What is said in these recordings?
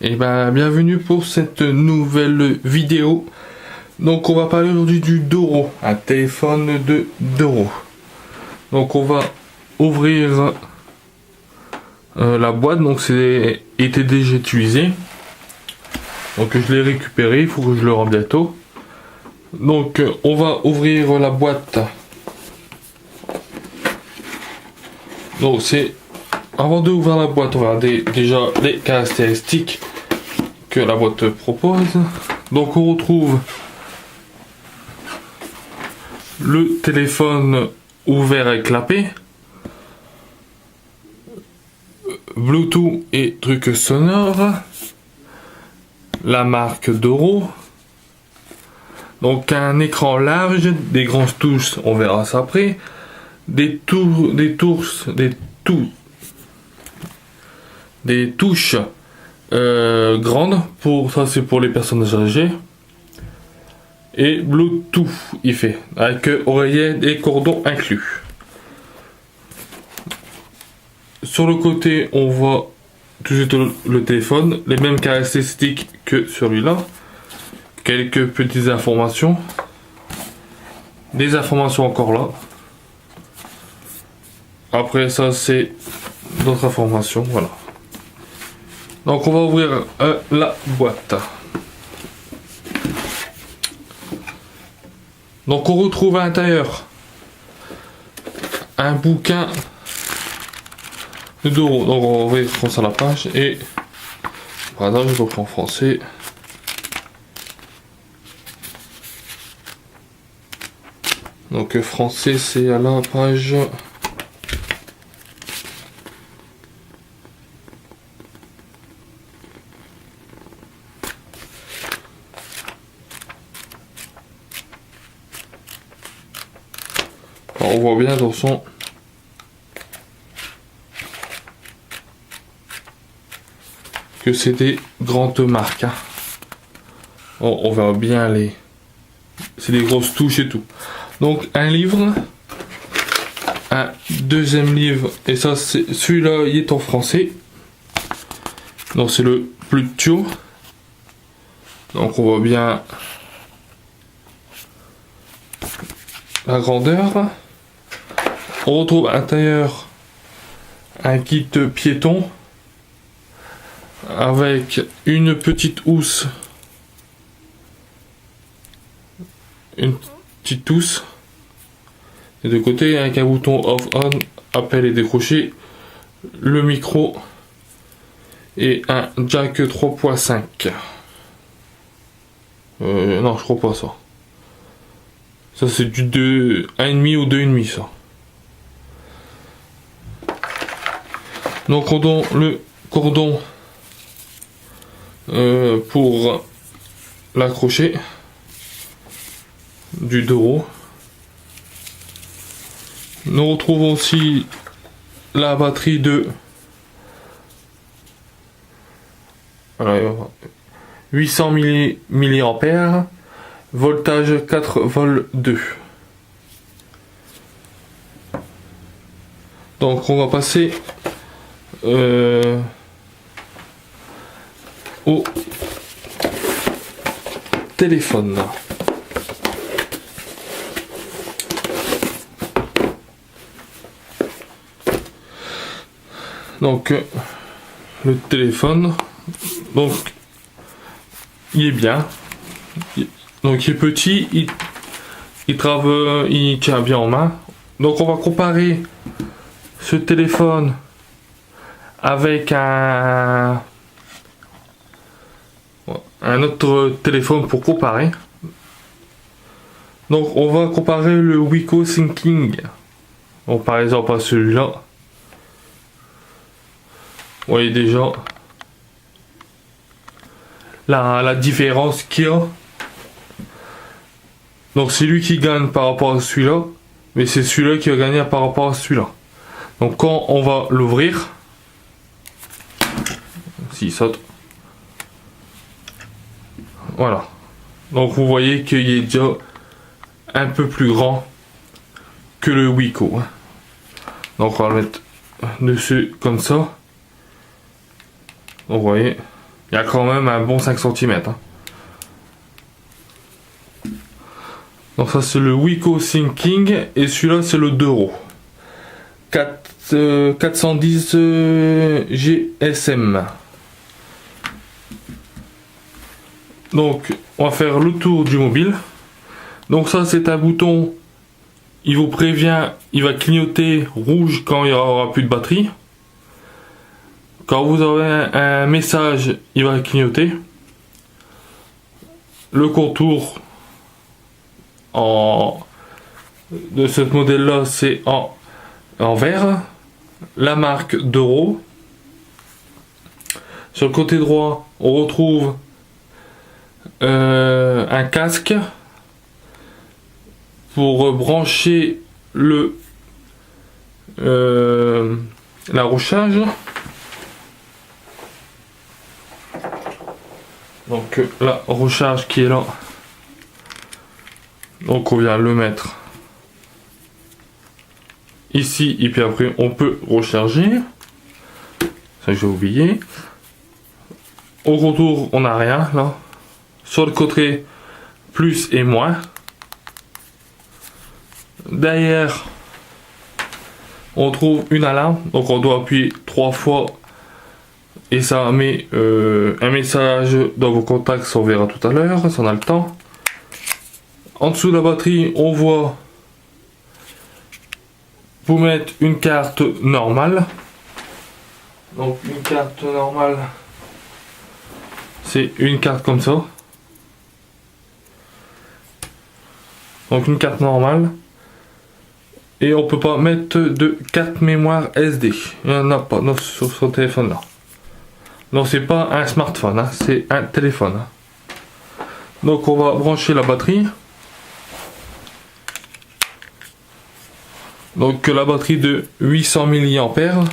Et ben bienvenue pour cette nouvelle vidéo. Donc on va parler aujourd'hui du Doro, un téléphone de Doro. Donc on va ouvrir la boîte, donc c'est était déjà utilisé. Donc je l'ai récupéré, il faut que je le rende bientôt. Donc on va ouvrir la boîte. Donc c'est avant d'ouvrir la boîte, on va regarder déjà les caractéristiques que la boîte propose. Donc on retrouve le téléphone ouvert et clapet, Bluetooth et trucs sonores, la marque Doro, donc un écran large, des grandes touches, on verra ça après, des touches grandes, pour ça c'est pour les personnes âgées, et Bluetooth il fait, avec oreiller et cordon inclus. Sur le côté on voit tout de suite le téléphone, les mêmes caractéristiques que celui-là, quelques petites informations, des informations encore là. Après ça c'est d'autres informations, voilà. Donc on va ouvrir la boîte. Donc on retrouve à l'intérieur un bouquin de Doro. Donc on va ouvrir comme ça la page et voilà, je reprends en français. Donc français c'est à la page . Alors, on voit bien dans son que c'est des grandes marques. Hein. Bon, on verra bien les. C'est des grosses touches et tout. Donc un livre, un deuxième livre, et ça c'est celui-là, il est en français. Donc c'est le Pluto. Donc on voit bien la grandeur. On retrouve à l'intérieur un kit piéton avec une petite housse, une petite housse, et de côté avec un bouton off-on, appel et décrocher, le micro et un jack 3.5. Non, je crois pas ça. Ça c'est du 1,5 ou 2,5 ça. Donc le cordon pour l'accrocher du Doro. Nous retrouvons aussi la batterie de 800 mAh, voltage 4 volts 2. Donc on va passer au téléphone. Donc le téléphone, donc il est bien, donc il est petit, il tient bien en main. Donc on va comparer ce téléphone avec un autre téléphone pour comparer. Donc on va comparer le Wiko Thinking. Donc par exemple à celui-là. Vous voyez déjà la différence qu'il y a. Donc c'est lui qui gagne par rapport à celui-là, mais c'est celui-là qui va gagner par rapport à celui-là. Donc quand on va l'ouvrir, s'il saute, voilà. Donc vous voyez qu'il est déjà un peu plus grand que le Wiko. Donc on va le mettre dessus comme ça. Vous voyez, Il y a quand même un bon 5 cm. Donc ça c'est le Wiko Thinking et celui-là c'est le 2€. 410 GSM. Donc on va faire le tour du mobile. Donc ça c'est un bouton, il vous prévient, il va clignoter rouge quand il n'y aura plus de batterie. Quand vous aurez un message, il va clignoter. Le contour de ce modèle là c'est en vert. La marque d'Euro. Sur le côté droit on retrouve un casque pour brancher la recharge. Donc la recharge qui est là. Donc on vient le mettre ici et puis après on peut recharger. Ça j'ai oublié. Au retour on n'a rien là. Sur le côté plus et moins. Derrière on trouve une alarme. Donc on doit appuyer 3 fois. Et ça met un message dans vos contacts, ça on verra tout à l'heure, si on a le temps. En dessous de la batterie, on voit pour mettre une carte normale. Donc une carte normale, c'est une carte comme ça. Donc une carte normale. Et on peut pas mettre de carte mémoire SD. Il n'y en a pas sur ce téléphone là. Non, c'est pas un smartphone, hein, c'est un téléphone. Hein. Donc on va brancher la batterie. Donc la batterie de 800 mAh.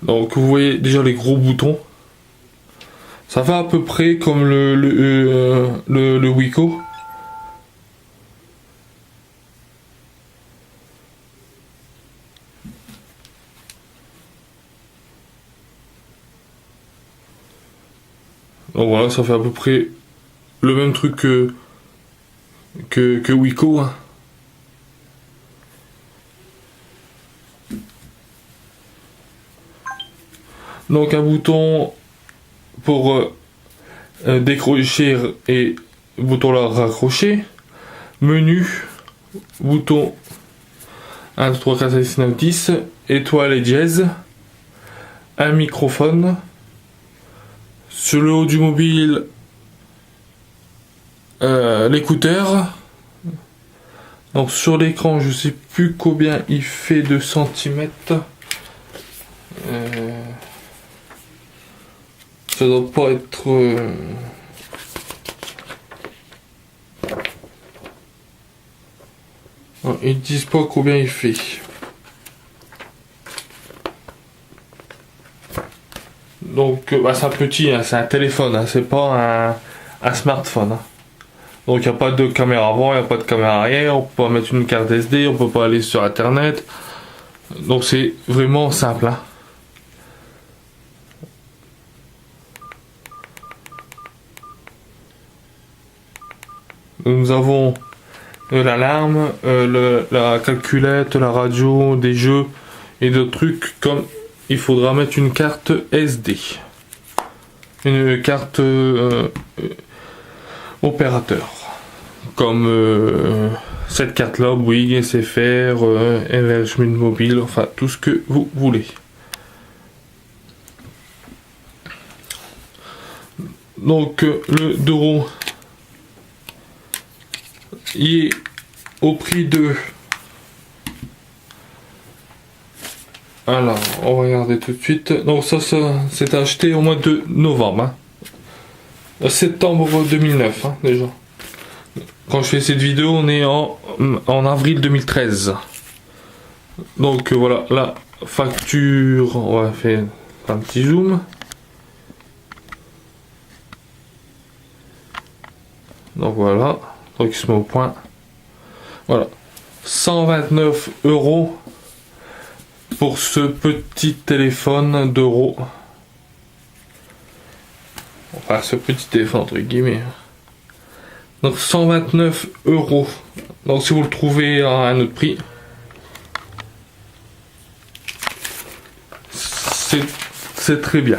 Donc vous voyez déjà les gros boutons. Ça va à peu près comme le Wiko. Donc voilà, ça fait à peu près le même truc que Wiko. Hein. Donc un bouton pour décrocher et bouton là raccrocher. Menu, bouton 1, 2, 3, 4, 5, 6, 9, 10, étoile et dièse. Un microphone. Sur le haut du mobile, l'écouteur. Donc sur l'écran, je sais plus combien il fait de centimètres. Ça doit pas être... Ils disent pas combien il fait. Donc c'est un petit, hein, c'est un téléphone, hein, c'est pas un smartphone. Hein. Donc il n'y a pas de caméra avant, il n'y a pas de caméra arrière, on peut pas mettre une carte SD, on peut pas aller sur internet. Donc c'est vraiment simple. Hein. Nous avons l'alarme, la calculette, la radio, des jeux et d'autres trucs comme il faudra mettre une carte SD. Une carte opérateur. Comme cette carte là, Bouygues, SFR, Everschmidt Mobile, enfin tout ce que vous voulez. Donc le €, il est au prix de... Alors, on va regarder tout de suite. Donc ça c'est acheté au mois de novembre. Hein. Septembre 2009 hein, déjà. Quand je fais cette vidéo, on est en avril 2013. Donc voilà, la facture, on va faire un petit zoom. Donc voilà, donc il se met au point. Voilà, 129 € pour ce petit téléphone d'euros. Enfin, ce petit téléphone entre guillemets. Donc 129 €. Donc si vous le trouvez à un autre prix, c'est très bien.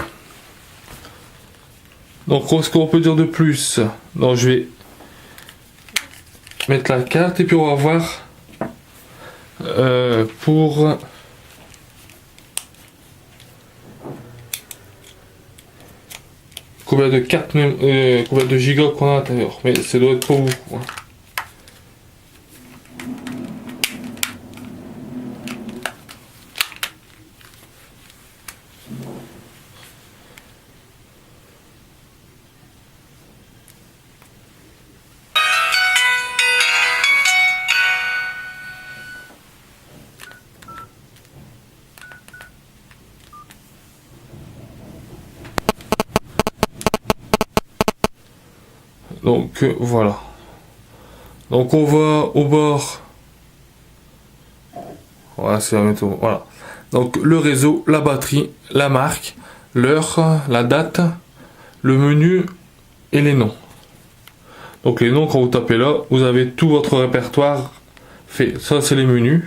Donc ce qu'on peut dire de plus? Donc je vais mettre la carte et puis on va voir pour combien de cartes, combien de gigas qu'on a à l'intérieur. Mais ça doit être pas beaucoup. Hein. Donc voilà. Donc on va au bord. Voilà, c'est un métaux. Voilà. Donc le réseau, la batterie, la marque, l'heure, la date, le menu et les noms. Donc les noms, quand vous tapez là, vous avez tout votre répertoire fait. Ça c'est les menus.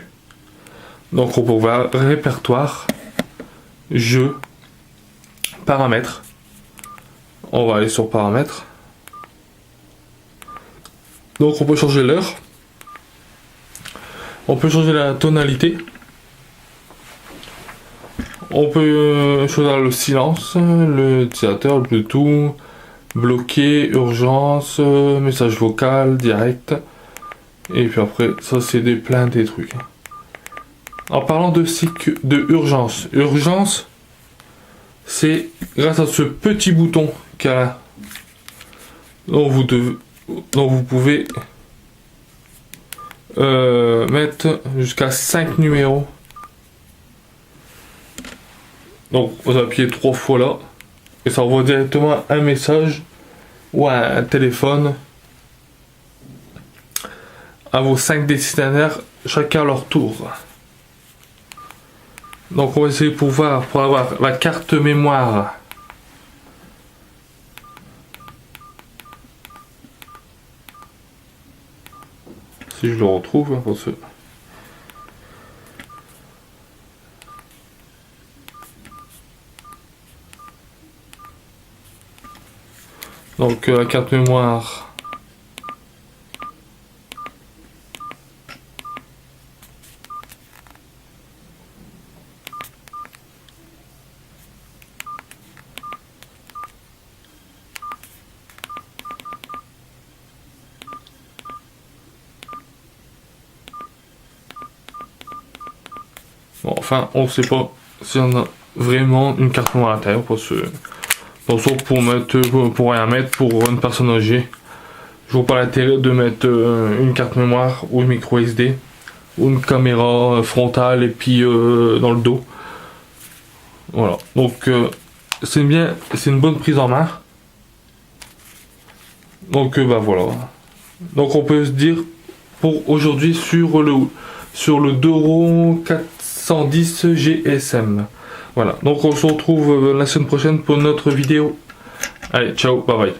Donc on peut voir répertoire, jeu, paramètres. On va aller sur paramètres. Donc on peut changer l'heure, on peut changer la tonalité, on peut choisir le silence, l'utilisateur, le Bluetooth, bloquer, urgence, message vocal, direct, et puis après ça c'est plein des trucs. En parlant de urgence, c'est grâce à ce petit bouton qu'il y a là, donc vous pouvez mettre jusqu'à 5 numéros. Donc vous appuyez 3 fois là et ça envoie directement un message ou un téléphone à vos 5 destinataires, chacun à leur tour. Donc on va essayer pour avoir la carte mémoire. Si je le retrouve, hein, pour ce... Donc la carte mémoire. Bon, enfin, on ne sait pas si on a vraiment une carte mémoire à l'intérieur pour pour rien mettre pour une personne âgée. Je vois pas l'intérêt de mettre une carte mémoire ou une micro SD ou une caméra frontale et puis dans le dos. Voilà. Donc c'est une bonne prise en main. Donc bah voilà. Donc on peut se dire pour aujourd'hui sur le Doro 410 GSM. Voilà, donc on se retrouve la semaine prochaine pour notre vidéo. Allez, ciao, bye bye.